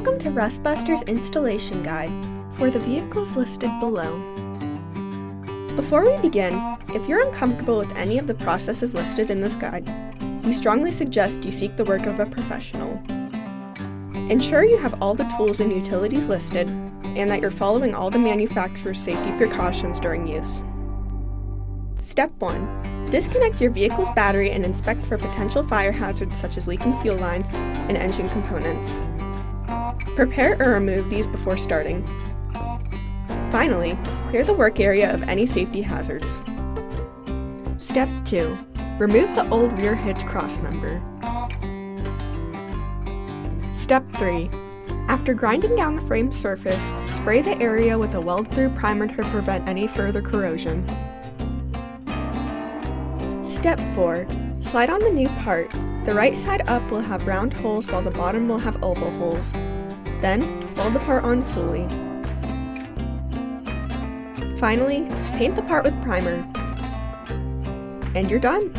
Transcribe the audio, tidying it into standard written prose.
Welcome to Rustbuster's installation guide for the vehicles listed below. Before we begin, if you're uncomfortable with any of the processes listed in this guide, we strongly suggest you seek the work of a professional. Ensure you have all the tools and utilities listed and that you're following all the manufacturer's safety precautions during use. Step 1. Disconnect your vehicle's battery and inspect for potential fire hazards such as leaking fuel lines and engine components. Prepare or remove these before starting. Finally, clear the work area of any safety hazards. Step 2. Remove the old rear hitch crossmember. Step 3. After grinding down the frame surface, spray the area with a weld-through primer to prevent any further corrosion. Step 4. Slide on the new part. The right side up will have round holes while the bottom will have oval holes. Then, weld the part on fully. Finally, paint the part with primer. And you're done!